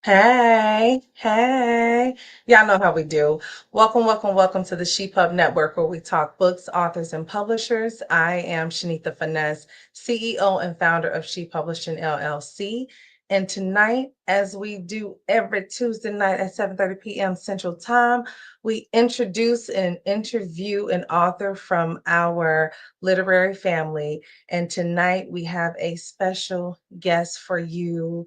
Hey, hey. Y'all know how we do. Welcome to the She Pub Network where we talk books, authors, and publishers. I am Shanita Finesse, CEO and founder of She Publishing LLC. And tonight, as we do every Tuesday night at 7:30 p.m. Central Time, we introduce and interview an author from our literary family. And tonight we have a special guest for you.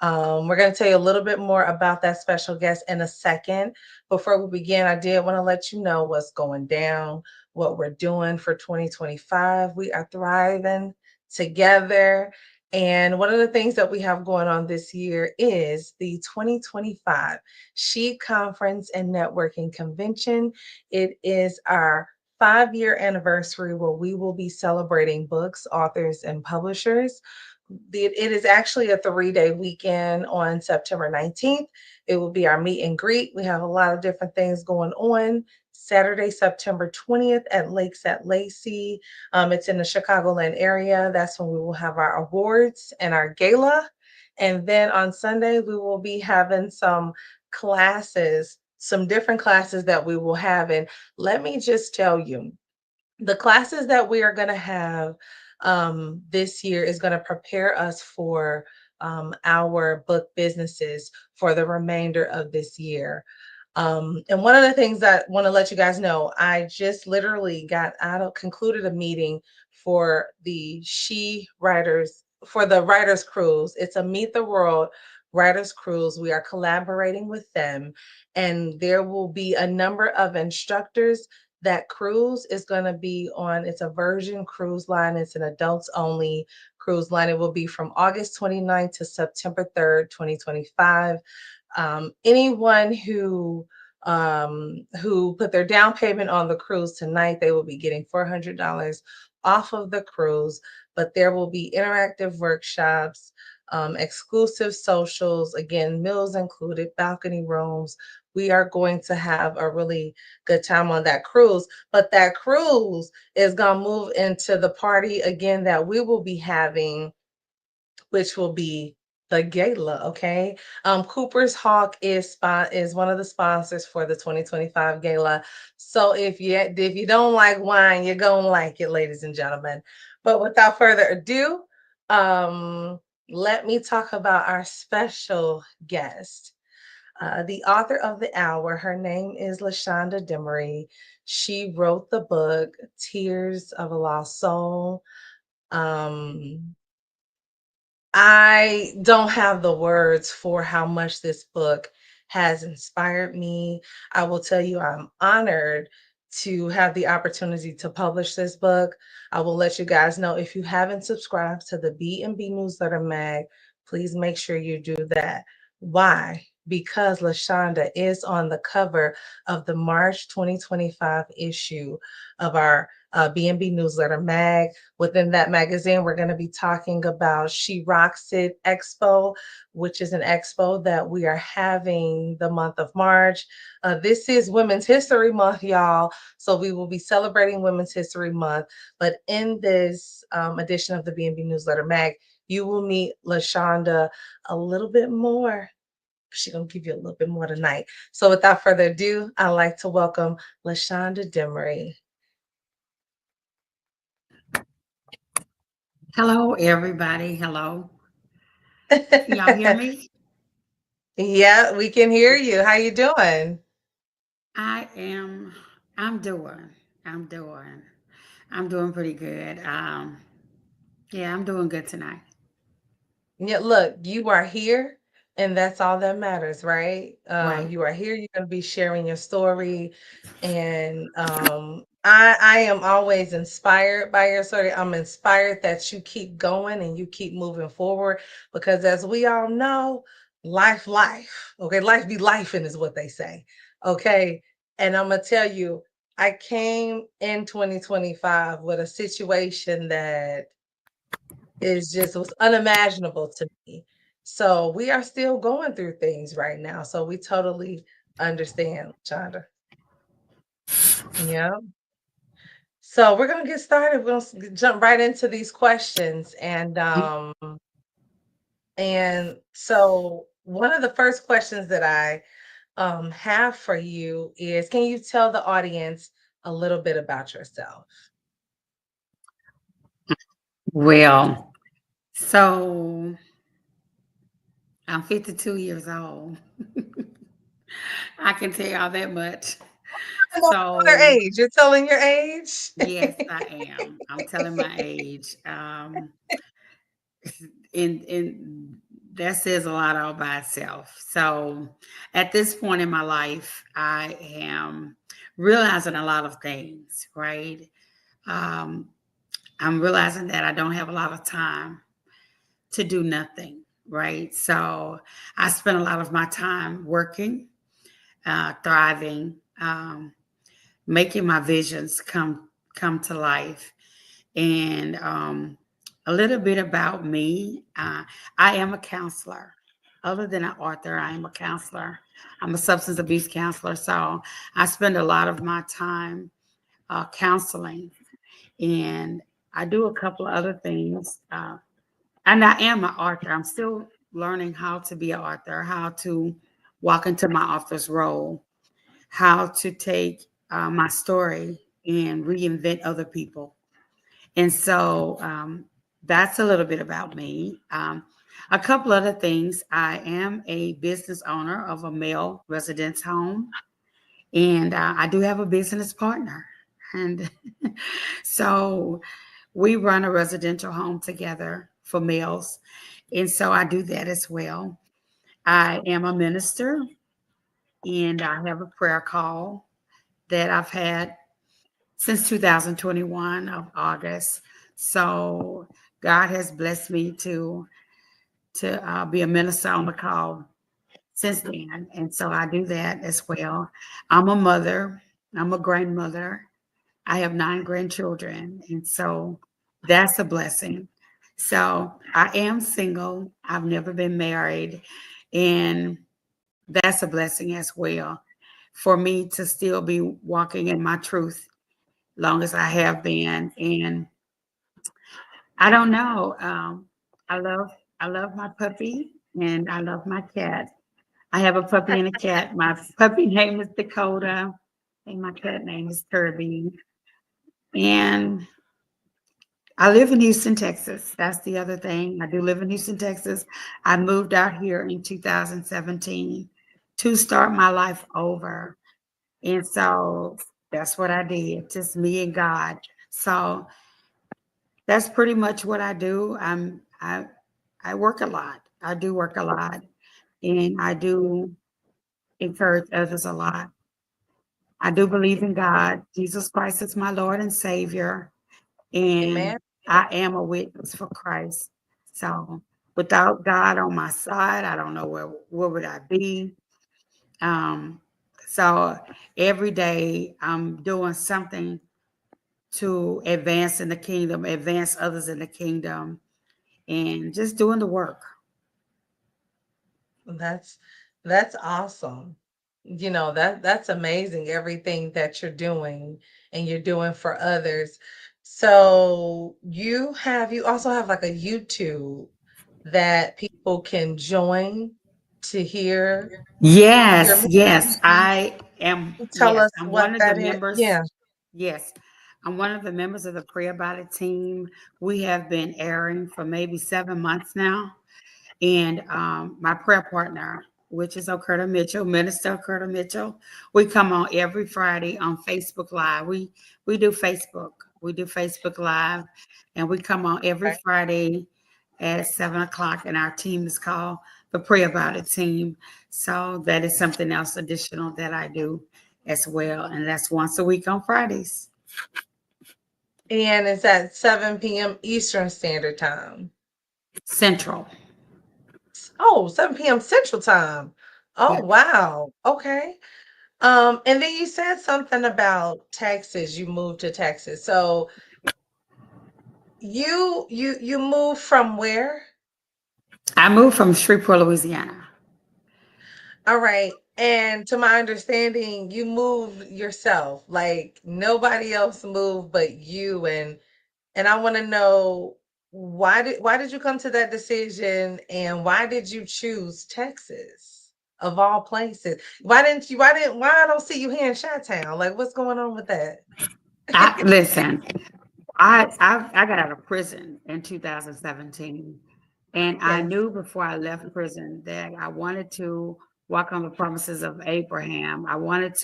We're going to tell you a little bit more about that special guest in a second. Before we begin, I did want to let you know what's going down, what we're doing for 2025. We are thriving together. And one of the things that we have going on this year is the 2025 She Conference and Networking Convention. It is our 5-year anniversary where we will be celebrating books, authors, and publishers. It is actually a 3-day weekend on September 19th. It will be our meet and greet. We have a lot of different things going on. Saturday, September 20th at Lakes at Lacey. It's in the Chicagoland area. That's when we will have our awards and our gala. And then on Sunday, we will be having some classes, some different classes that we will have. And let me just tell you, the classes that we are going to have this year is going to prepare us for our book businesses for the remainder of this year. And one of the things that I want to let you guys know, I just literally concluded a meeting for the Writers Cruise. It's a Meet the World Writers Cruise. We are collaborating with them, and there will be a number of instructors. That cruise is going to be on, it's a Virgin cruise line. It's an adults only cruise line. It will be from August 29th to September 3rd, 2025. Anyone who put their down payment on the cruise tonight, they will be getting $400 off of the cruise, but there will be interactive workshops, exclusive socials, again, meals included, balcony rooms. We are going to have a really good time on that cruise, but that cruise is going to move into the party again that we will be having, which will be the gala. Okay. Cooper's Hawk is one of the sponsors for the 2025 gala. So if you don't like wine, you're gonna like it, ladies and gentlemen. But without further ado, let me talk about our special guest. The author of the hour, her name is Lashonder Demery. She wrote the book Tears of a Lost Soul. I don't have the words for how much this book has inspired me. I will tell you, I'm honored to have the opportunity to publish this book. I will let you guys know, if you haven't subscribed to the B&B Newsletter Mag, please make sure you do that. Why? Because Lashonda is on the cover of the March 2025 issue of our B&B Newsletter Mag. Within that magazine, we're going to be talking about She Rocks It Expo, which is an expo that we are having the month of March. This is Women's History Month, y'all. So we will be celebrating Women's History Month. But in this edition of the B&B Newsletter Mag, you will meet Lashonda a little bit more. She's going to give you a little bit more tonight. So without further ado, I'd like to welcome Lashonder Demery. Hello, everybody. Hello. Can y'all hear me? Yeah, we can hear you. How you doing? I am, I'm doing, I'm doing, I'm doing pretty good. Yeah, I'm doing good tonight. Yeah, look, you are here, and that's all that matters, right? Right. You are here, you're going to be sharing your story. And I am always inspired by your story. I'm inspired that you keep going and you keep moving forward, because as we all know, life, okay, life be life, and is what they say. Okay. And I'm gonna tell you, I came in 2025 with a situation that was unimaginable to me. So we are still going through things right now. So we totally understand, Chanda. Yeah. So we're gonna get started. We're gonna jump right into these questions. And so one of the first questions that I have for you is, can you tell the audience a little bit about yourself? Well, so I'm 52 years old. I can tell y'all that much. I know your So, age. You're telling your age? yes, I am. I'm telling my age. And that says a lot all by itself. So, at this point in my life, I am realizing a lot of things, right? Um, I'm realizing that I don't have a lot of time to do nothing, right? So I spend a lot of my time working, thriving, making my visions come to life. And a little bit about me: I am a counselor. Other than an author, I am a counselor. I'm a substance abuse counselor, so I spend a lot of my time counseling, and I do a couple of other things. And I am an author. I'm still learning how to be an author, how to walk into my author's role, how to take my story and reinvent other people. And so that's a little bit about me. A couple other things: I am a business owner of a male residence home, and I do have a business partner. And so we run a residential home together for males. And so I do that as well. I am a minister, and I have a prayer call that I've had since 2021 of August. So God has blessed me to be a minister on the call since then, and so I do that as well. I'm a mother. I'm a grandmother. I have 9 grandchildren, and so that's a blessing. So I am single. I've never been married, and that's a blessing as well for me to still be walking in my truth long as I have been. And I don't know. I love I love my puppy and I love my cat. I have a puppy and a cat. My puppy name is Dakota, and my cat name is Kirby. And I live in Houston, Texas. That's the other thing. I do live in Houston, Texas. I moved out here in 2017 to start my life over. And so that's what I did, just me and God. So that's pretty much what I do. I work a lot. I do work a lot, and I do encourage others a lot. I do believe in God. Jesus Christ is my Lord and Savior, Amen. and I am a witness for Christ. So without God on my side, I don't know where would I be. Um, so every day I'm doing something to advance in the kingdom, advance others in the kingdom, and just doing the work. That's that's awesome. That's amazing, everything that you're doing and you're doing for others. So you also have like a YouTube that people can join to hear your Yes, yes, ministry. I am. Tell Yes, us I'm what one of the that is. members. Yeah. Yes, I'm one of the members of the Pray About It team. We have been airing for maybe 7 months now. And my prayer partner, which is Okerta Mitchell, Minister Okerta Mitchell, we come on every Friday on Facebook Live. We do Facebook. We do Facebook Live, and we come on every Okay. Friday at 7 o'clock. And our team is called the Pray About It team. So that is something else additional that I do as well, and that's once a week on Fridays. And it's at 7 p.m. Eastern Standard Time. Central. Oh, 7 p.m. Central Time. Oh, Yeah. wow. Okay. And then you said something about Texas. You moved to Texas. So you moved from where? I moved from Shreveport, Louisiana. All right. And to my understanding, you moved yourself. Like nobody else moved but you, and I want to know why did you come to that decision, and why did you choose Texas of all places? Why I don't see you here in Chi-Town? Like, what's going on with that? I listen. I got out of prison in 2017, and I Yes. knew before I left prison that I wanted to walk on the promises of Abraham. I wanted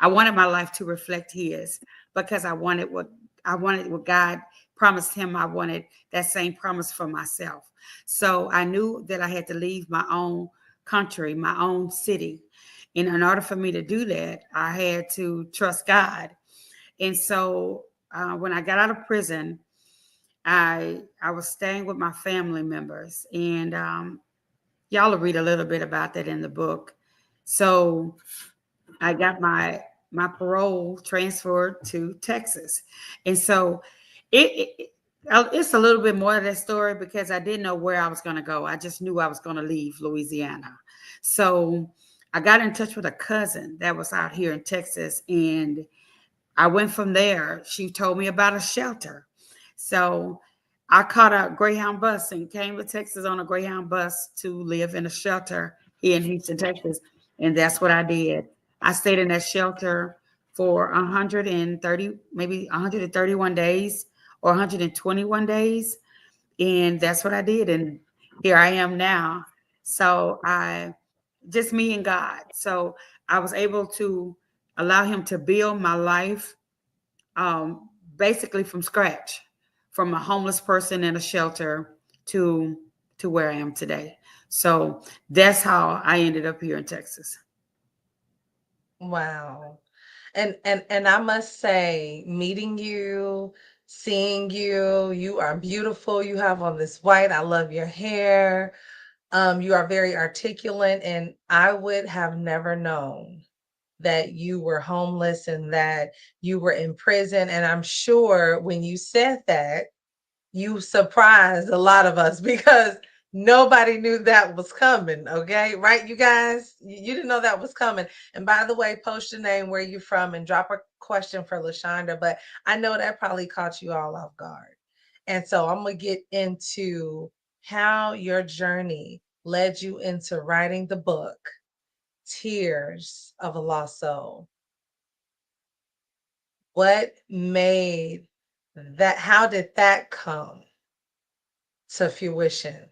my life to reflect his, because I wanted what God promised him. I wanted that same promise for myself. So I knew that I had to leave my own country, my own city. And in order for me to do that, I had to trust God. And so when I got out of prison, I was staying with my family members, and y'all will read a little bit about that in the book. So I got my parole transferred to Texas, and so it's a little bit more of that story, because I didn't know where I was going to go. I just knew I was going to leave Louisiana. So I got in touch with a cousin that was out here in Texas, and I went from there. She told me about a shelter. So I caught a Greyhound bus and came to Texas on a Greyhound bus to live in a shelter here in Houston, Texas. And that's what I did. I stayed in that shelter for 130, maybe 131 days or 121 days. And that's what I did. And here I am now. So just me and God. So I was able to allow him to build my life, um, basically from scratch, from a homeless person in a shelter to where I am today. So that's how I ended up here in Texas. Wow. And I must say, meeting you, seeing you, you are beautiful. You have on this white. I love your hair. You are very articulate, and I would have never known that you were homeless and that you were in prison. And I'm sure when you said that, you surprised a lot of us because nobody knew that was coming. Okay, right, you guys? You didn't know that was coming. And by the way, post your name, where you from, and drop a question for Lashonder. But I know that probably caught you all off guard. And so I'm gonna get into how your journey led you into writing the book Tears of a Lost Soul. What made that? How did that come to fruition?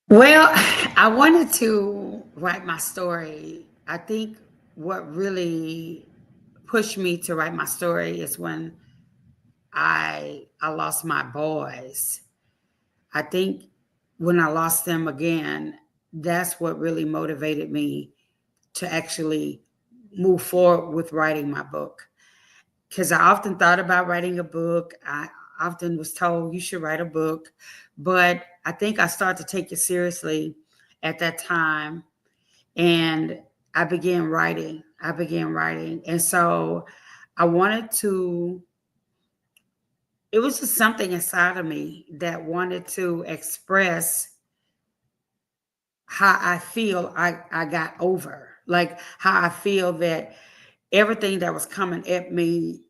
Well, I wanted to write my story. I think what really pushed me to write my story is when I lost my boys. I think when I lost them again, that's what really motivated me to actually move forward with writing my book. Because I often thought about writing a book. I often was told you should write a book, but I think I started to take it seriously at that time, and I began writing. And so I wanted to, it was just something inside of me that wanted to express how I feel I got over, like how I feel that everything that was coming at me,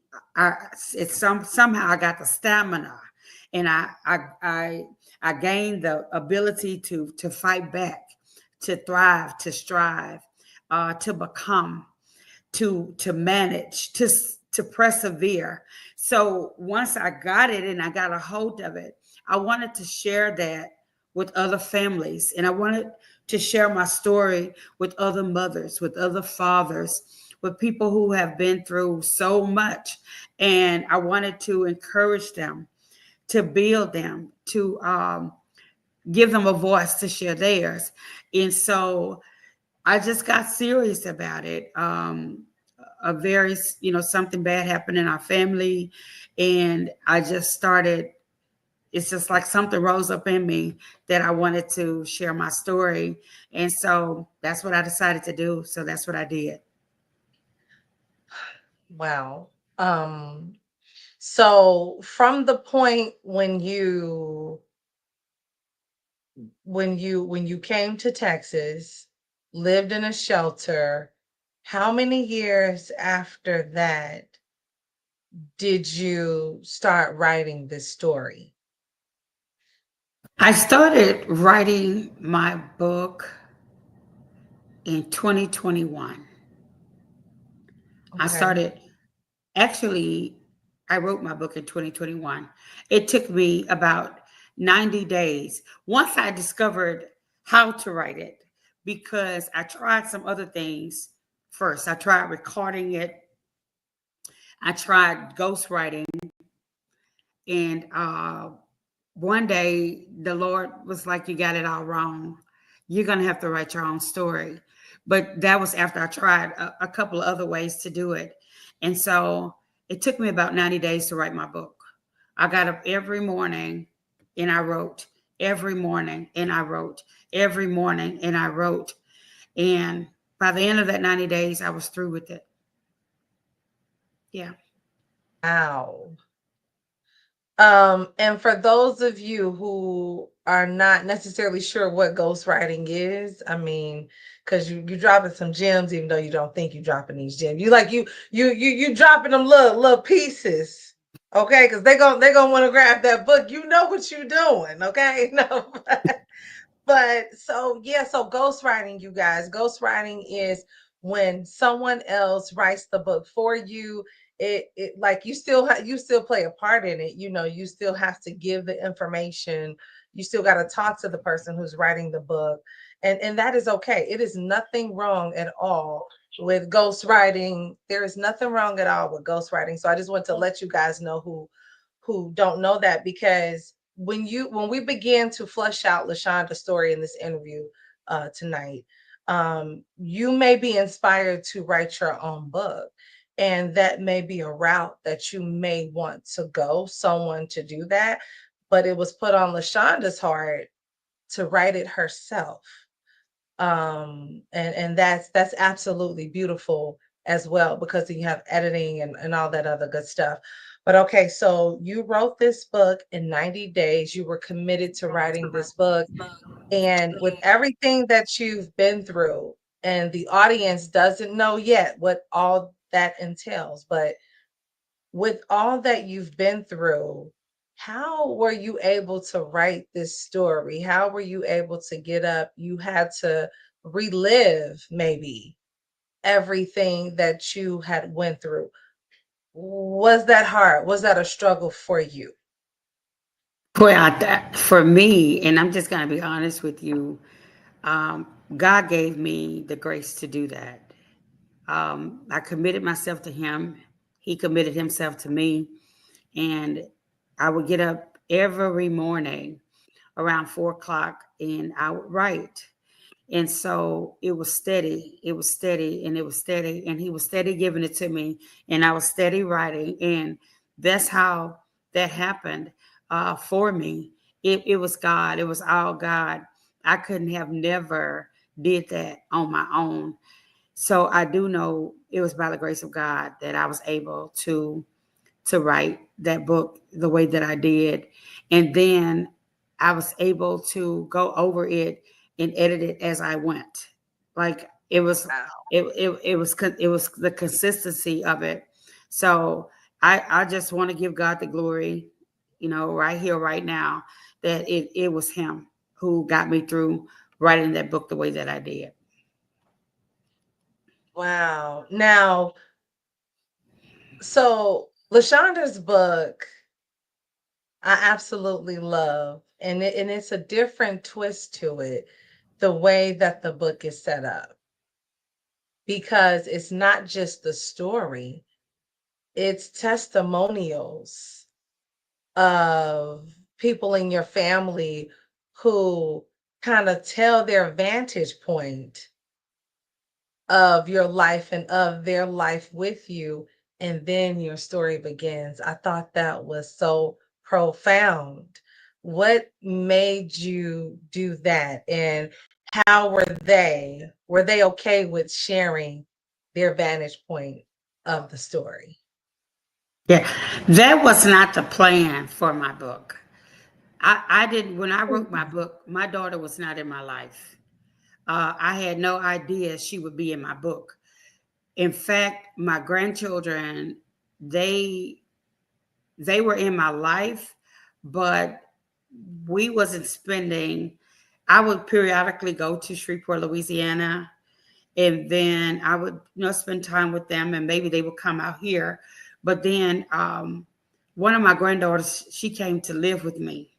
somehow I got the stamina, and I gained the ability to fight back, to thrive, to strive, to become, to manage, to persevere. So once I got it and I got a hold of it, I wanted to share that with other families, and I wanted to share my story with other mothers, with other fathers, with people who have been through so much. And I wanted to encourage them, to build them, to give them a voice to share theirs. And so I just got serious about it. A very, something bad happened in our family, and I just started. It's just like something rose up in me that I wanted to share my story, and so that's what I decided to do. So that's what I did. Wow. So from the point when you came to Texas, lived in a shelter, how many years after that did you start writing this story? I started writing my book in 2021. I Okay. started, actually, I wrote my book in 2021. It took me about 90 days once I discovered how to write it, because I tried some other things first. I tried recording it, I tried ghostwriting, and one day the Lord was like, "You got it all wrong. You're going to have to write your own story." But that was after I tried a couple of other ways to do it. And so it took me about 90 days to write my book. I got up every morning and I wrote, every morning and I wrote, every morning and I wrote. And by the end of that 90 days, I was through with it. Yeah. Wow. And for those of you who are not necessarily sure what ghostwriting is, I mean, because you dropping some gems, even though you don't think you dropping these gems. You dropping them little pieces, okay? Because they gonna want to grab that book. You know what you're doing, okay? No, but so yeah, so ghostwriting, you guys. Ghostwriting is when someone else writes the book for you. It like you still play a part in it. You know, you still have to give the information. You still got to talk to the person who's writing the book, and that is okay. It is nothing wrong at all with ghostwriting. There is nothing wrong at all with ghostwriting. So I just want to let you guys know who don't know that, because when we begin to flesh out Lashonda's story in this interview tonight, you may be inspired to write your own book, and that may be a route that you may want to go, someone to do that. But it was put on Lashonda's heart to write it herself, and that's absolutely beautiful as well, because you have editing and all that other good stuff. But okay, so you wrote this book in 90 days. You were committed to writing this book, and with everything that you've been through, and the audience doesn't know yet what all that entails, but with all that you've been through, how were you able to write this story? How were you able to get up? You had to relive maybe everything that you had went through. Was that hard? Was that a struggle for you? Well, for me, and I'm just going to be honest with you, God gave me the grace to do that. I committed myself to Him. He committed Himself to me. And I would get up every morning around 4 o'clock and I would write. And so it was steady, it was steady, and it was steady. And He was steady giving it to me. And I was steady writing. And that's how that happened for me. It was God, it was all God. I couldn't have never did that on my own. So I do know it was by the grace of God that I was able to write that book the way that I did. And then I was able to go over it and edit it as I went. Like it was Wow. it was the consistency of it. So I just want to give God the glory, you know, right here, right now, that it was Him who got me through writing that book the way that I did. Wow. Now, so Lashonda's book, I absolutely love, and it's a different twist to it, the way that the book is set up, because it's not just the story, it's testimonials of people in your family who kind of tell their vantage point of your life and of their life with you, and then your story begins. I thought that was so profound. What made you do that, and how were they okay with sharing their vantage point of the story? Yeah, that was not the plan for my book. I didn't, when I wrote my Mhm. book, my daughter was not in my life. I had no idea she would be in my book. In fact, my grandchildren, they they were in my life, but we wasn't spending. I would periodically go to Shreveport, Louisiana, and then I would, spend time with them, and maybe they would come out here. But then one of my granddaughters, she came to live with me,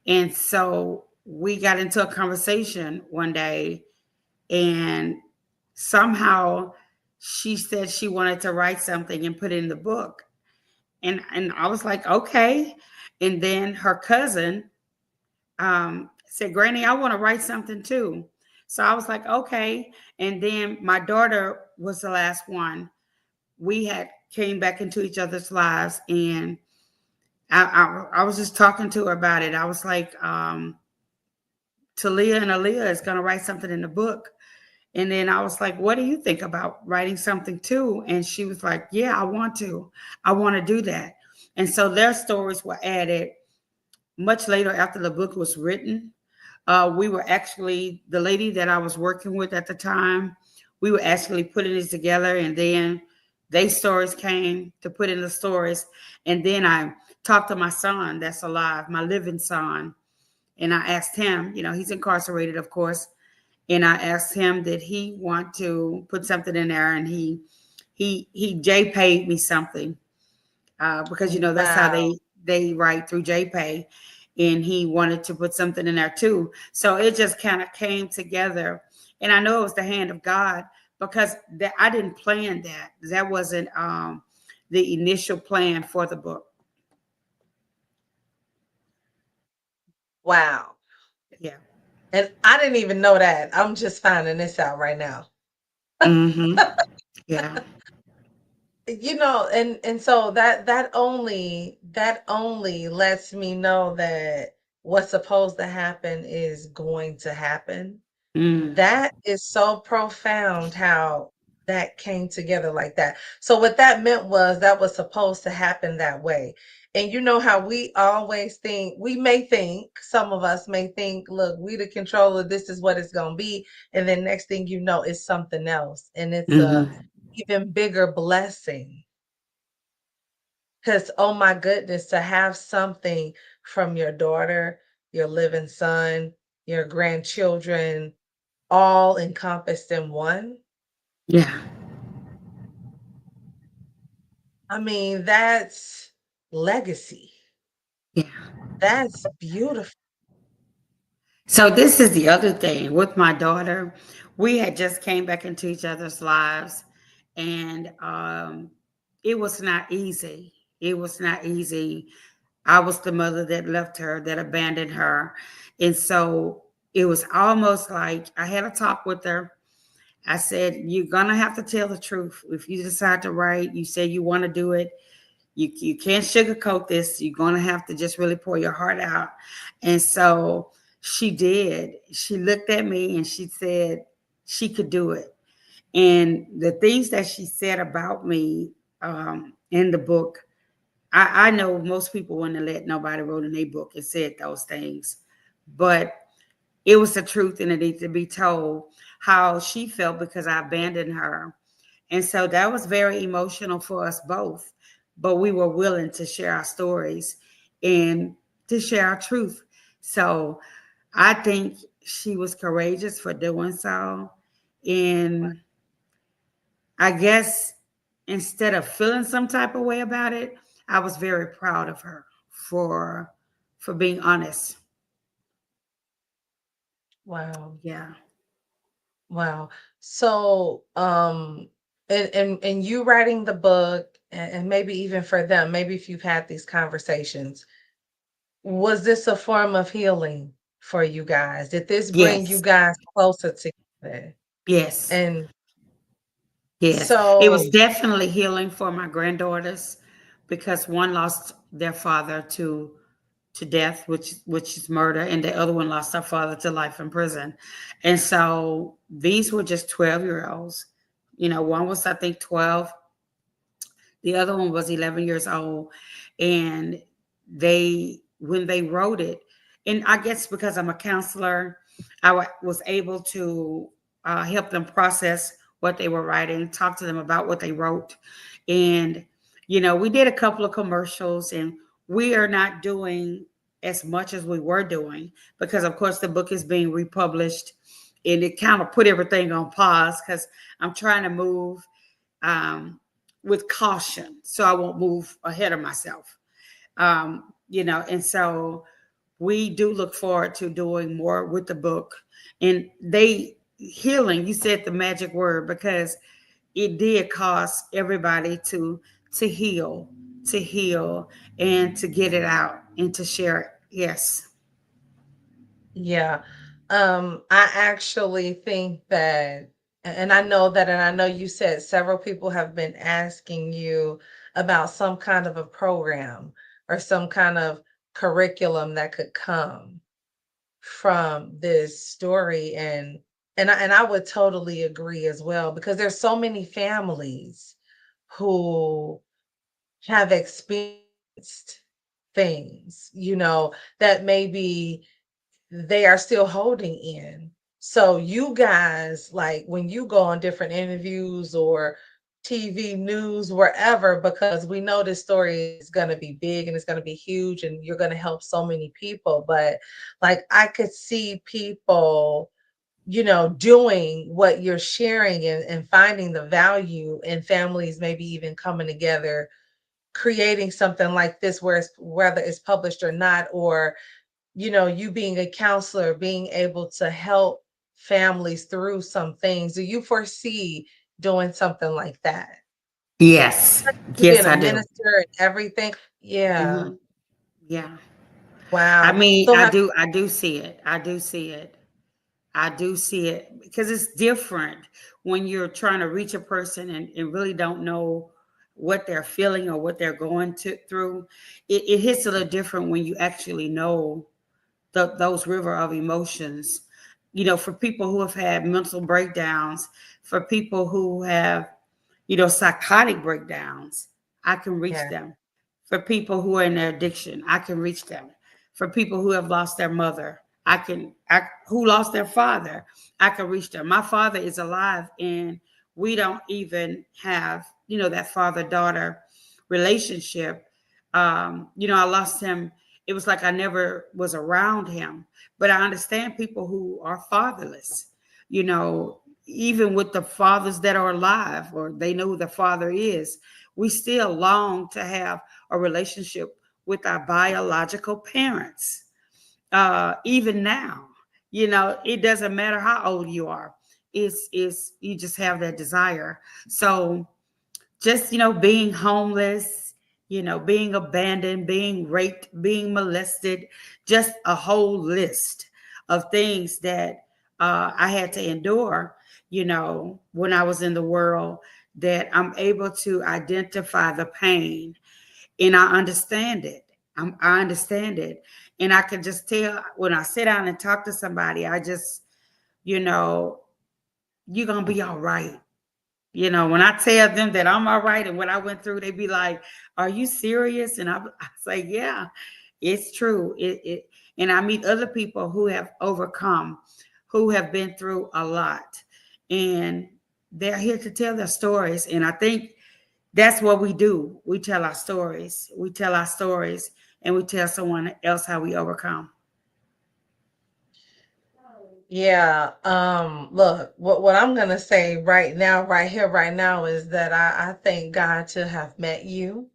and so we got into a conversation one day, and somehow she said she wanted to write something and put it in the book, and I was like, okay. And then her cousin said, Granny, I want to write something too. So I was like, okay. And then my daughter was the last one. We had came back into each other's lives, and I was just talking to her about it. I was like, Talia and Aaliyah is going to write something in the book. And then I was like, what do you think about writing something too? And she was like, yeah, I want to. I want to do that. And so their stories were added much later after the book was written. We were actually, the lady that I was working with at the time, we were actually putting this together, and then they stories came to put in the stories. And then I talked to my son that's alive, my living son, and I asked him, he's incarcerated, of course, and I asked him, did he want to put something in there? And he JPayed me something, because that's how Wow. they write, through JPay, and he wanted to put something in there too. So it just kind of came together, and I know it was the hand of God, because that I didn't plan that. That wasn't the initial plan for the book. Wow. Yeah. And I didn't even know that. I'm just finding this out right now. Mm-hmm. Yeah. And so that only lets me know that what's supposed to happen is going to happen. Mm. That is so profound how that came together like that. So what that meant was that was supposed to happen that way. And you know how we always think, some of us may think, look, we the controller, this is what it's gonna be. And then next thing you know, it's something else. And it's a Mm-hmm. even bigger blessing. Because oh my goodness, to have something from your daughter, your living son, your grandchildren, all encompassed in one. Yeah. I mean, that's legacy. Yeah. That's beautiful. So this is the other thing with my daughter. We had just came back into each other's lives, and it was not easy. It was not easy. I was the mother that left her, that abandoned her, and so it was almost like I had a talk with her. I said, "You're gonna have to tell the truth. If you decide to write, you say you want to do it. You can't sugarcoat this. You're gonna have to just really pour your heart out." And so she did. She looked at me and she said she could do it. And the things that she said about me in the book, I know most people wouldn't let nobody wrote in their book and said those things, but it was the truth, and it needed to be told how she felt because I abandoned her. And so that was very emotional for us both, but we were willing to share our stories and to share our truth. So I think she was courageous for doing so. And I guess instead of feeling some type of way about it, I was very proud of her for being honest. Wow. Yeah. Wow. So, and you writing the book, and maybe even for them, maybe if you've had these conversations, was this a form of healing for you guys? Did this bring you Yes. guys closer together? Yes. And Yes, it was so, definitely healing for my granddaughters, because one lost their father to death, which is murder, and the other one lost her father to life in prison. And so these were just 12-year olds. One was, I think, 12, the other one was 11 years old. And when they wrote it, and I guess because I'm a counselor, was able to help them process what they were writing, talk to them about what they wrote. And, we did a couple of commercials, and we are not doing as much as we were doing, because of course the book is being republished, and it kind of put everything on pause because I'm trying to move with caution so I won't move ahead of myself. And so we do look forward to doing more with the book. And healing, you said the magic word, because it did cause everybody to heal, to heal, and to get it out and to share it. Yes. Yeah. I actually think that, and I know you said several people have been asking you about some kind of a program or some kind of curriculum that could come from this story. And I would totally agree as well, because there's so many families who have experienced things, that maybe they are still holding in. So you guys, like when you go on different interviews or TV news, wherever, because we know this story is going to be big and it's going to be huge and you're going to help so many people. But like I could see people, doing what you're sharing, and finding the value in families, maybe even coming together, creating something like this, whether it's published or not, or you being a counselor, being able to help families through some things. Do you foresee doing something like that? Yes. You being Yes, a I do. minister and everything. Yeah. Hmm. Yeah. I Wow. mean, So I have do. I do see it. I do see it. I do see it because it's different when you're trying to reach a person and really don't know what they're feeling or what they're going through. It hits a little different when you actually know those river of emotions. For people who have had mental breakdowns, for people who have, psychotic breakdowns, I can reach yeah, them. For people who are in their addiction, I can reach them. For people who have lost their mother, who lost their father, I can reach them. My father is alive, and we don't even have, that father-daughter relationship. I lost him. It was like I never was around him. But I understand people who are fatherless, you know, even with the fathers that are alive or they know who the father is, we still long to have a relationship with our biological parents. Even now, it doesn't matter how old you are. It's you just have that desire. So just being homeless, being abandoned, being raped, being molested, just a whole list of things that I had to endure, when I was in the world, that I'm able to identify the pain and I understand it. I understand it. And I can just tell when I sit down and talk to somebody, I just, you know, you're going to be all right. When I tell them that I'm all right and what I went through, they be like, "Are you serious?" And I say, "Yeah, it's true." And I meet other people who have overcome, who have been through a lot, and they're here to tell their stories. And I think that's what we do. We tell our stories. We tell our stories, and we tell someone else how we overcome. yeah. Look, what I'm gonna say right now, right here, right now, is that I thank God to have met you.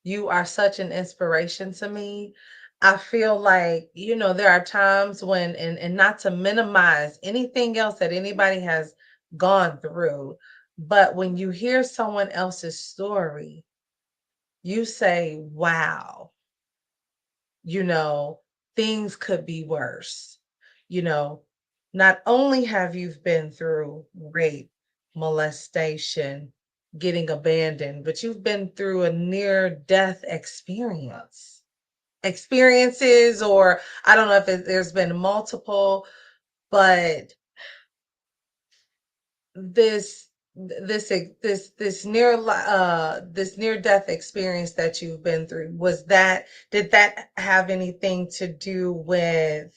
You are such an inspiration to me. I feel like, there are times when, and not to minimize anything else that anybody has gone through, but when you hear someone else's story, you say, wow, you know, things could be worse. You know, not only have you been through rape, molestation, getting abandoned, but you've been through a near death experiences, or I don't know if there's been multiple, but this this near death experience that you've been through, did that have anything to do with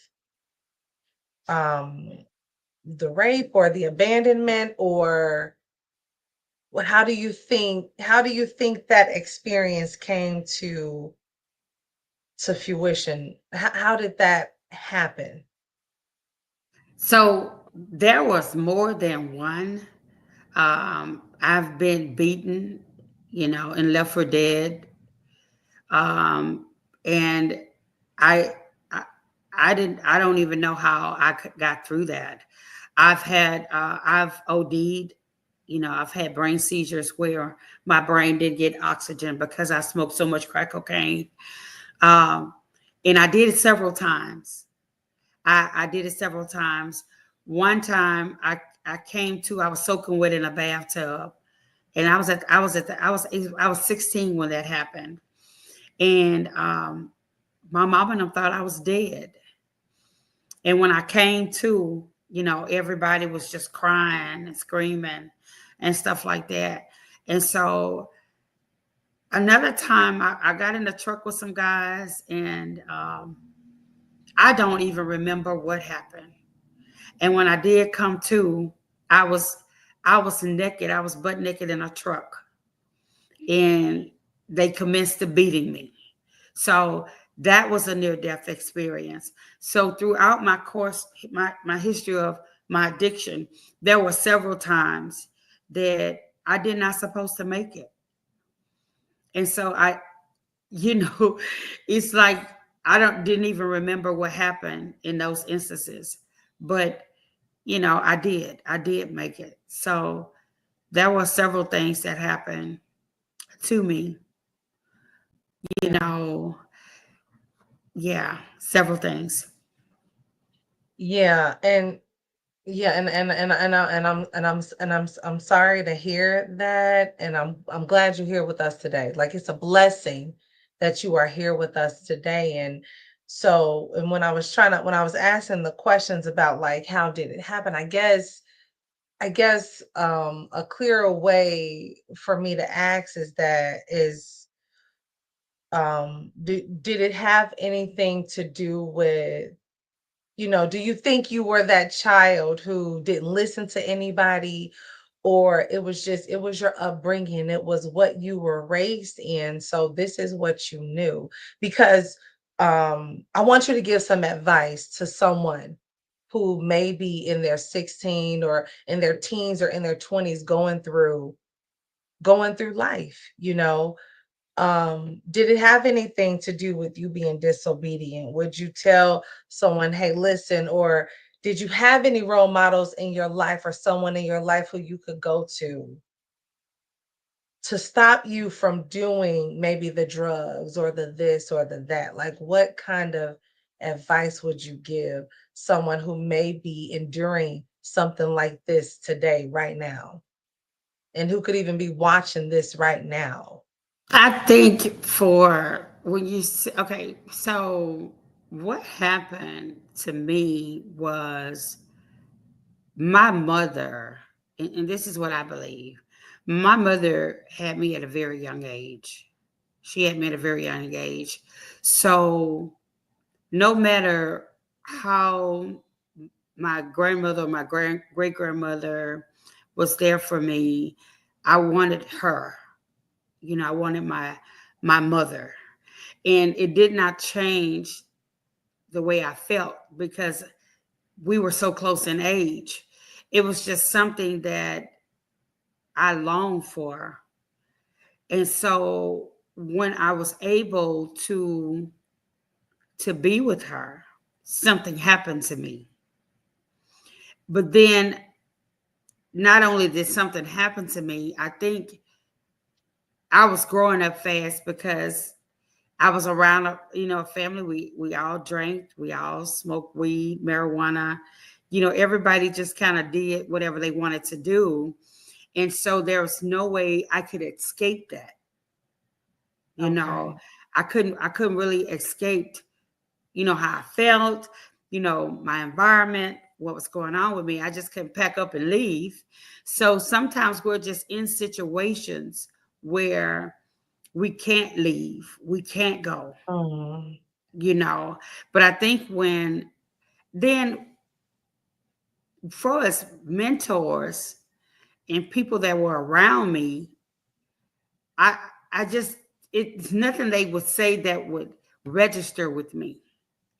um the rape or the abandonment, or how do you think that experience came to to fruition? How did that happen? So there was more than one. I've been beaten, and left for dead. Um, and I, I, I don't even know how got through that. I've OD'd, I've had brain seizures where my brain didn't get oxygen because I smoked so much crack cocaine. Um, and I did it several times. I did it several times. One time I came to, I was soaking wet in a bathtub, and I was 16 when that happened. And my mom and them thought I was dead. And when I came to, everybody was just crying and screaming and stuff like that. And so another time I got in the truck with some guys, and I don't even remember what happened. And when I did come to, I was I was naked. I was butt naked in a truck, and they commenced to beating me. So that was a near death experience. So throughout my course, my history of my addiction, there were several times that I did not supposed to make it. And so you know, it's like I don't didn't even remember what happened in those instances. But I did make it. So there were several things that happened to me, you Yeah. know, yeah, several things. Yeah, and yeah, I'm sorry to hear that, and I'm glad you're here with us today. Like, it's a blessing that you are here with us today. And so, and when I was asking the questions about like how did it happen, I guess a clearer way for me to ask did it have anything to do with, do you think you were that child who didn't listen to anybody, or it was your upbringing, it was what you were raised in, so this is what you knew? Because I want you to give some advice to someone who may be in their 16 or in their teens or in their 20s going through life, did it have anything to do with you being disobedient? Would you tell someone, hey, listen, or did you have any role models in your life or someone in your life who you could go to stop you from doing maybe the drugs or the this or the that? Like, what kind of advice would you give someone who may be enduring something like this today, right now, and who could even be watching this right now? I think for when you okay, so what happened to me was my mother, and this is what I believe. My mother had me at a very young age. She had me at a very young age. So no matter how my grandmother or my great grandmother was there for me, I wanted her. I wanted my mother. And it did not change the way I felt because we were so close in age. It was just something that I longed for. And so when I was able to be with her, something happened to me. But then not only did something happen to me, I think I was growing up fast because I was around a family. We all drank, we all smoked weed, marijuana. Everybody just kind of did whatever they wanted to do. And so there was no way I could escape that. You know, Okay. I couldn't really escape, how I felt, my environment, what was going on with me. I just couldn't pack up and leave. So sometimes we're just in situations where we can't leave, we can't go, Mm, you know. But I think when then for us mentors and people that were around me, I I just it's nothing they would say that register with me,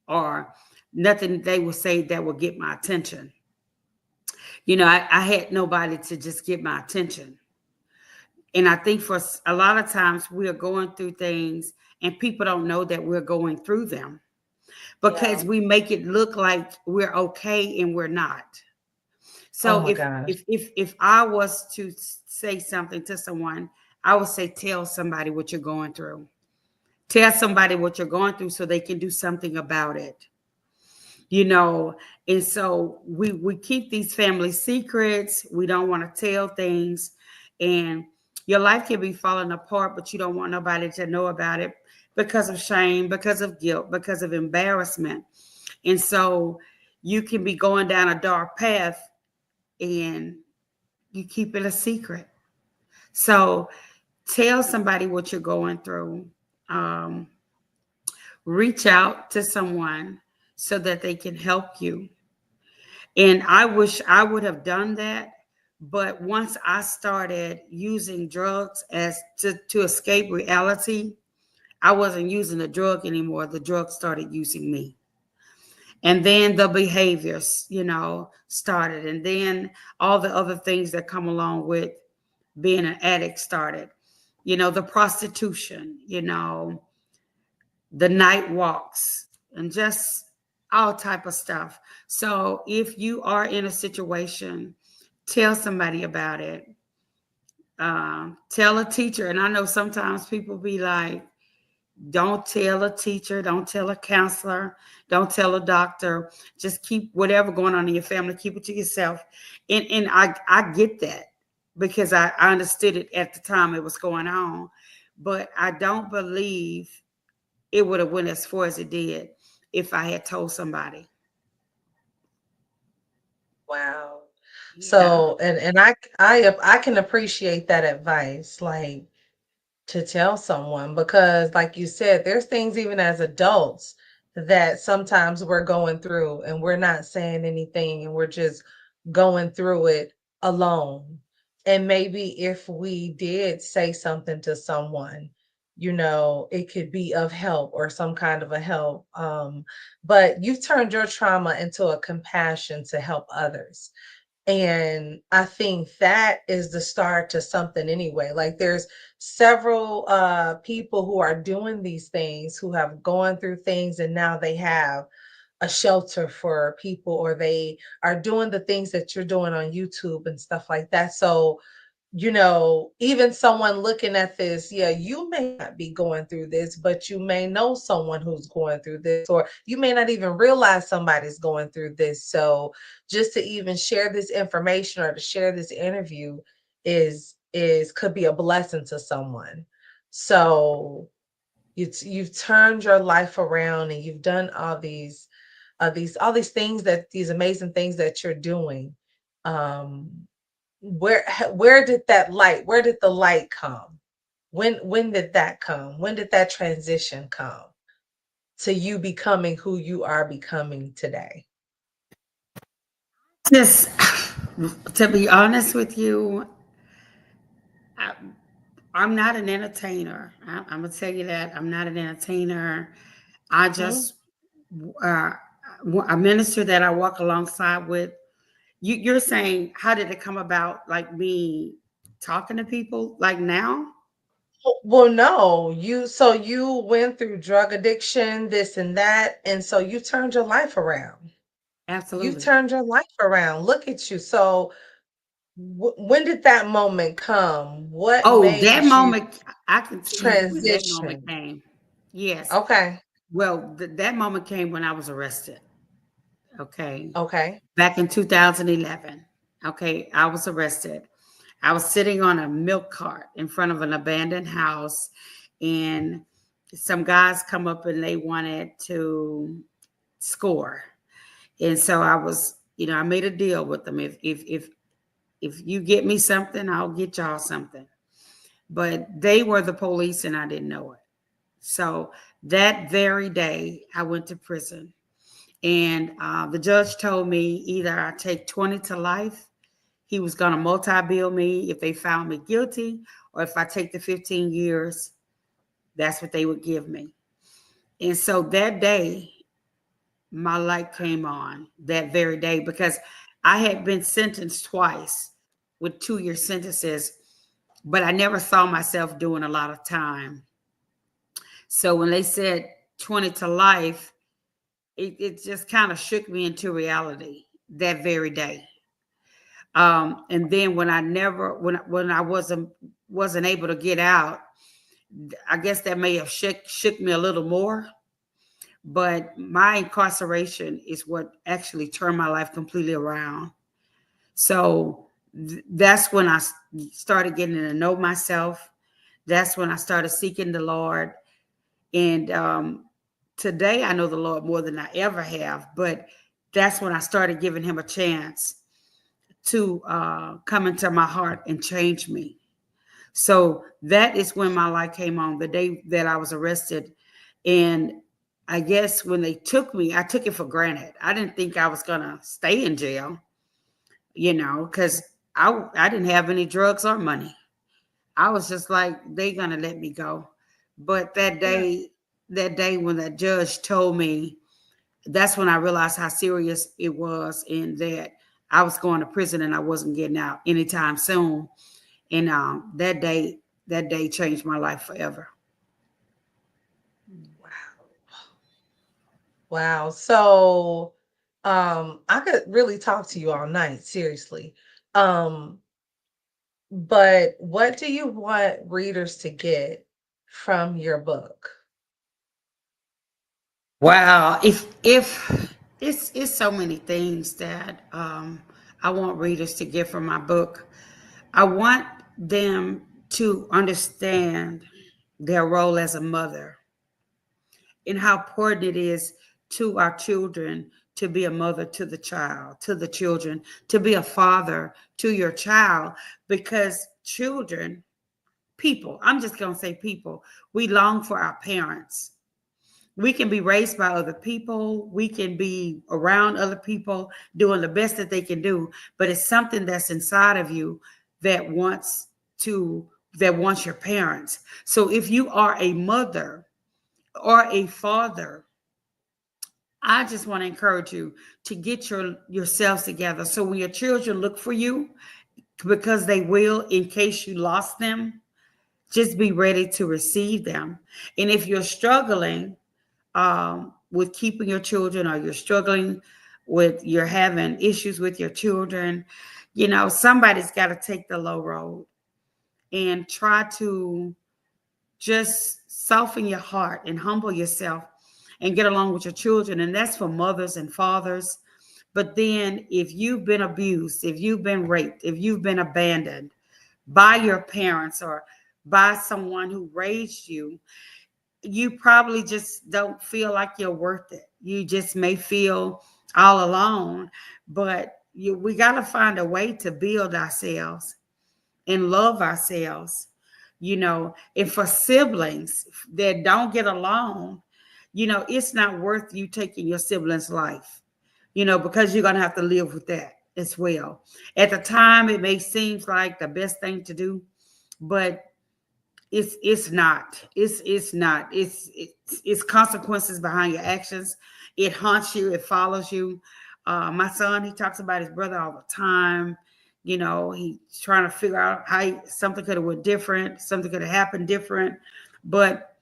or nothing they will say that will get my attention. I had nobody to just get my attention. And I think for a lot of times we are going through things and people don't know that we're going through them Yeah. because we make it look like we're okay and we're not. Oh So my if gosh. if if if I was to say something to someone, I would say tell somebody what you're going through. Tell somebody what you're going through so they can do something about it. you know and so we keep these family secrets. We don't want to tell things, and your life can be falling apart, but you don't want nobody to know about it because of shame, because of guilt, because of embarrassment. And so you can be going down a dark path and you keep it a secret. So tell somebody what you're going through. um, Reach out to someone so that they can help you. And I wish I would have done that. But once I started using drugs as to escape reality, I wasn't using the drug anymore. The drug started using me. And then the behaviors, started. And then all the other things that come along with being an addict started. The prostitution, the night walks, and just all type of stuff. So if you are in a situation, tell somebody about it. Tell a teacher. And I know sometimes people be like, don't tell a teacher, don't tell a counselor, don't tell a doctor. Just keep whatever going on in your family, keep it to yourself. And I get that because I understood it at the time it was going on. But I don't believe it would have went as far as it did if I had told somebody. Wow. Yeah. So, and I can appreciate that advice, like to tell someone, because like you said, there's things even as adults that sometimes we're going through and we're not saying anything and we're just going through it alone. And maybe if we did say something to someone, it could be of help or some kind of a help. But you've turned your trauma into a compassion to help others. And I think that is the start to something anyway. Like there's several people who are doing these things, who have gone through things, and now they have a shelter for people, or they are doing the things that you're doing on YouTube and stuff like that. So, even someone looking at this, yeah, you may not be going through this, but you may know someone who's going through this, or you may not even realize somebody's going through this. So just to even share this information or to share this interview is could be a blessing to someone. So you've turned your life around, and you've done all these things, that these amazing things that you're doing. Um, where did the light come? When did that come? When did that transition come to you becoming who you are becoming today? Just to be honest with you, I, I'm not an entertainer. I'm gonna tell you that I'm not an entertainer. I Hmm. just uh, a minister that I walk alongside with. You're saying how did it come about? Like me talking to people like now? Well, no, you went through drug addiction, this and that, and so you turned your life around. You Absolutely. turned your life around. Look at you. So when did that moment come? What Oh, that made you moment, I can tell you when that moment transition? came. Yes. Okay. Well, that moment came when I was arrested. Okay. Okay. Back in 2011. Okay. I was arrested. I was sitting on a milk cart in front of an abandoned house, and some guys come up and they wanted to score. And so I made a deal with them. If you get me something, I'll get y'all something. But they were the police and I didn't know it. So that very day, I went to prison. And the judge told me either I take 20 to life, he was going to multi bill me if they found me guilty, or if I take the 15 years, that's what they would give me. And so that day, my light came on that very day because I had been sentenced twice with 2-year sentences, but I never saw myself doing a lot of time. So when they said 20 to life, it just kind of shook me into reality that very day. And then when I never when I wasn't able to get out, I guess that may have shook me a little more. But my incarceration is what actually turned my life completely around. So that's when I started getting to know myself. That's when I started seeking the Lord. And today I know the Lord more than I ever have. But that's when I started giving him a chance to come into my heart and change me. So that is when my light came on, the day that I was arrested. And I guess when they took me, I took it for granted. I didn't think I was going to stay in jail, because I didn't have any drugs or money. I was just like, they going to let me go. But Yeah. that day when that judge told me, that's when I realized how serious it was and that I was going to prison and I wasn't getting out anytime soon. And that day changed my life forever. Wow. Wow. So, I could really talk to you all night, seriously. Um, but what do you want readers to get from your book? Wow, if it's so many things that I want readers to get from my book. I want them to understand their role as a mother and how important it is to our children to be a mother to the child, to the children, to be a father to your child, because children, people, I'm just going to say people, we long for our parents. We can be raised by other people, we can be around other people doing the best that they can do, but it's something that's inside of you that wants to that wants your parents. So if you are a mother or a father, I just want to encourage you to get yourselves together so when your children look for you, because they will in case you lost them, just be ready to receive them. And if you're struggling with keeping your children, or you're struggling with you're having issues with your children, somebody's got to take the low road and try to just soften your heart and humble yourself and get along with your children. And that's for mothers and fathers. But then if you've been abused, if you've been raped, if you've been abandoned by your parents or by someone who raised you, you probably just don't feel like you're worth it. You just may feel all alone, but we got to find a way to build ourselves and love ourselves, and for siblings that don't get along, it's not worth you taking your sibling's life, because you're going to have to live with that as well. At the time, it may seem like the best thing to do, but it's not. It's not. It's consequences behind your actions. It haunts you. It follows you. My son, he talks about his brother all the time. He's trying to figure out how something could have went different, something could have happened different. But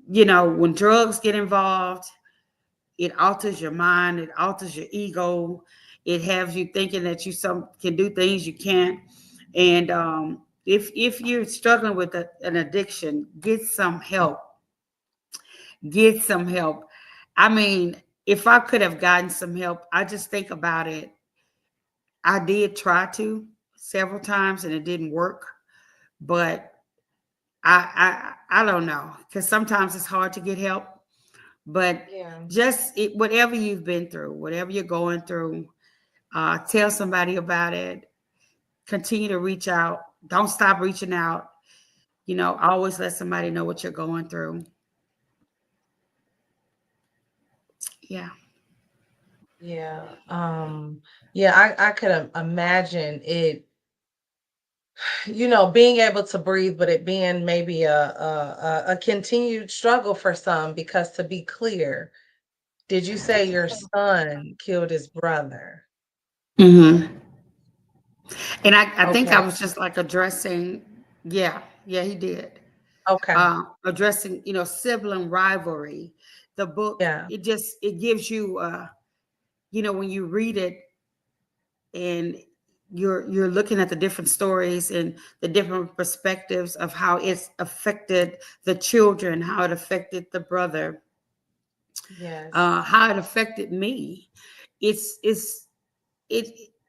when drugs get involved, it alters your mind. It alters your ego. It has you thinking that you can do things you can't. And if you're struggling with an addiction, get some help. Get some help. I mean, if I could have gotten some help, I just think about it. I did try to several times and it didn't work, but I don't know, because sometimes it's hard to get help. But Yeah. whatever you've been through, whatever you're going through, tell somebody about it. Continue to reach out. Don't stop reaching out. Always let somebody know what you're going through. Yeah. Yeah. Yeah, I could imagine it being able to breathe, but it being maybe a continued struggle for some, because to be clear, did you say your son killed his brother? Hmm. And I think I Okay. was just like addressing, yeah, yeah, he did. Okay. Addressing, sibling rivalry. The book, Yeah. it gives you, when you read it and you're looking at the different stories and the different perspectives of how it's affected the children, how it affected the brother, Yes. how it affected me. It's it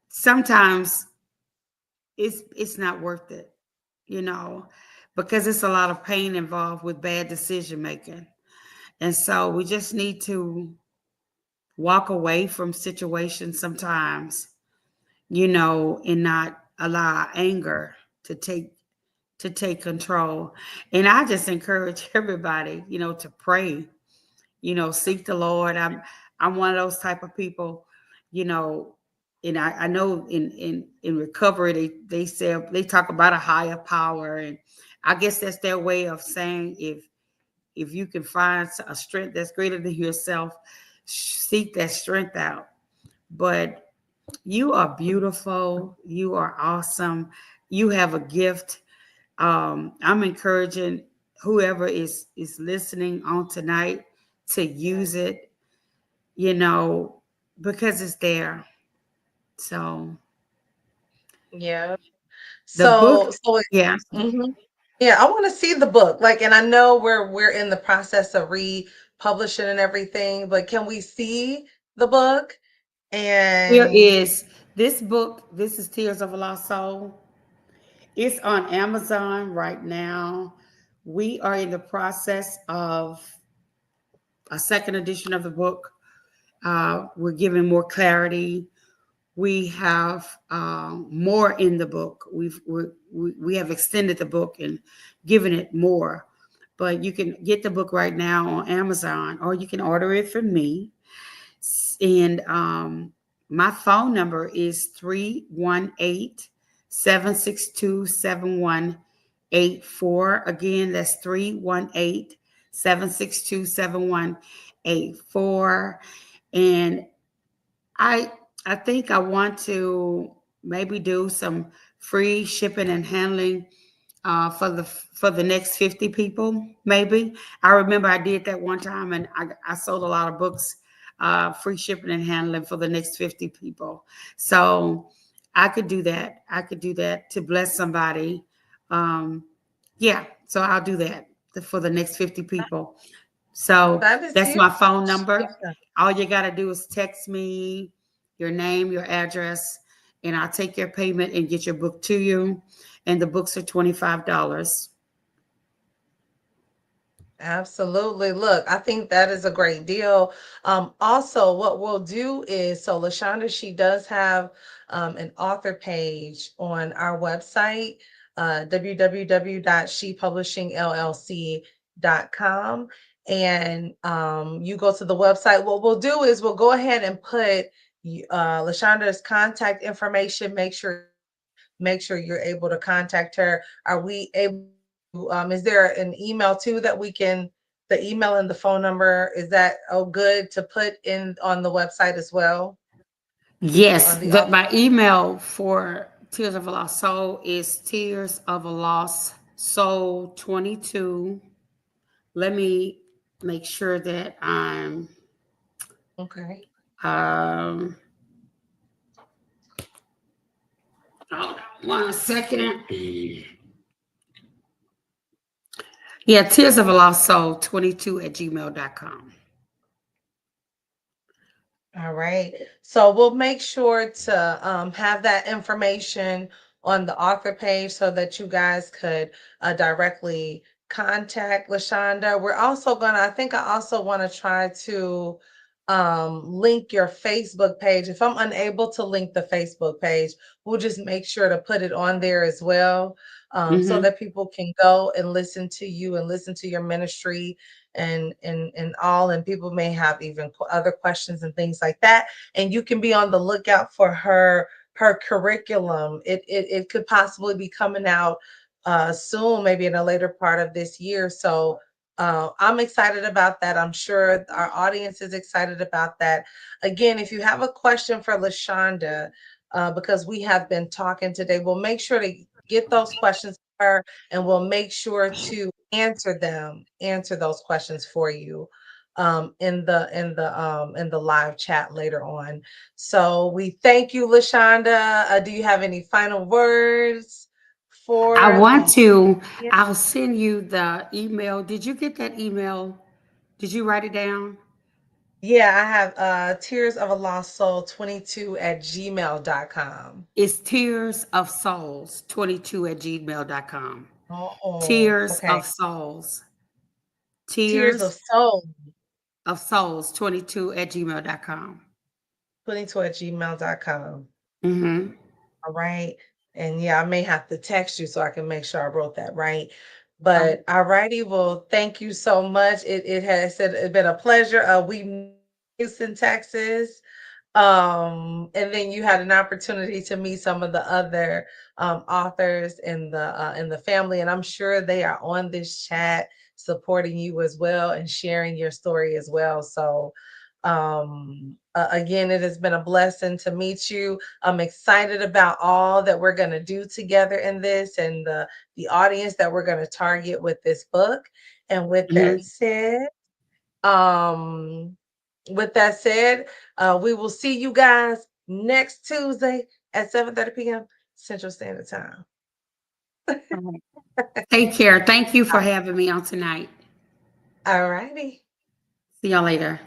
sometimes it's not worth it, you know, because it's a lot of pain involved with bad decision making. And so we just need to walk away from situations sometimes, and not allow anger to take control. And I just encourage everybody, to pray, seek the Lord. I'm one of those type of people, you know, and I know in recovery they talk about a higher power, and I guess that's their way of saying if you can find a strength that's greater than yourself, seek that strength out. But you are beautiful. You are awesome. You have a gift. I'm encouraging whoever is listening on tonight to use Yes. it, you know, because it's there. So Yeah. the book, yeah, Mhm. Yeah, I want to see the book. Like, and I know we're in the process of republishing and everything, but can we see the book? here And is this book. This is Tears of a Lost Soul. It's on Amazon right now. We are in the process of a second edition of the book. We're giving more clarity. We have more in the book. We have extended the book and given it more. But you can get the book right now on Amazon, or you can order it from me. And my phone number is 318-762-7184. Again, that's 318-762-7184. And I I think I want to maybe do some free shipping and handling for the next 50 people. Maybe I remember I did that one time, and I sold a lot of books, free shipping and handling for the next 50 people. So I could do that. I could do that to bless somebody. Um, yeah, so I'll do that for the next 50 people. So that is that's my phone huge. number. Yeah. All you got to do is text me your name, your address, and I'll take your payment and get your book to you. And the books are $25. Absolutely. Look, I think that is a great deal. Also, what we'll do is, so Lashonda, she does have an author page on our website, www.shepublishingllc.com. And you go to the website. What we'll do is we'll go ahead and put Lashonda's contact information. Make sure you're able to contact her. Are we able is there an email too that we can, the email and the phone number, is that good to put in on the website as well? Yes, On the author. my email for Tears of a Lost Soul is Tears of a Lost Soul 22. Let me make sure that I'm Okay. um hold on 1 second. Yeah, Tears of a Lost Soul 22 at gmail.com. All right. So we'll make sure to have that information on the author page so that you guys could directly contact Lashonda. We're also gonna, I think I also want to try to link your Facebook page. If I'm unable to link the Facebook page, we'll just make sure to put it on there as well, so Mm-hmm. that people can go and listen to you and listen to your ministry and all, and people may have even other questions and things like that, and you can be on the lookout for her her curriculum. It could possibly be coming out soon, maybe in a later part of this year. So I'm excited about that. I'm sure our audience is excited about that. Again, if you have a question for Lashonda, because we have been talking today, we'll make sure to get those questions for her, and we'll make sure to answer those questions for you in the live chat later on. So we thank you, Lashonda. Do you have any final words I for want the? to. Yeah, I'll send you the email. Did you get that email? Did you write it down? yeah, I have tears of a lost soul 22 at gmail.com. It's tears of souls 22 at gmail.com. Oh, Tears okay. of souls. Tears of Tears soul of souls 22 at gmail.com. 22 at gmail.com. Mm-hmm. All right. And yeah, I may have to text you so I can make sure I wrote that right. All right. But all righty, well, thank you so much. It has said it's been a pleasure. We met in Houston, Texas. And then you had an opportunity to meet some of the other authors in the family, and I'm sure they are on this chat supporting you as well and sharing your story as well. So again, it has been a blessing to meet you. I'm excited about all that we're going to do together in this, and the audience that we're going to target with this book. And Mm-hmm. um with that said, we will see you guys next Tuesday at 7:30 p.m. Central Standard Time. All right. Take care. Thank you for having me on tonight. All righty. See y'all later.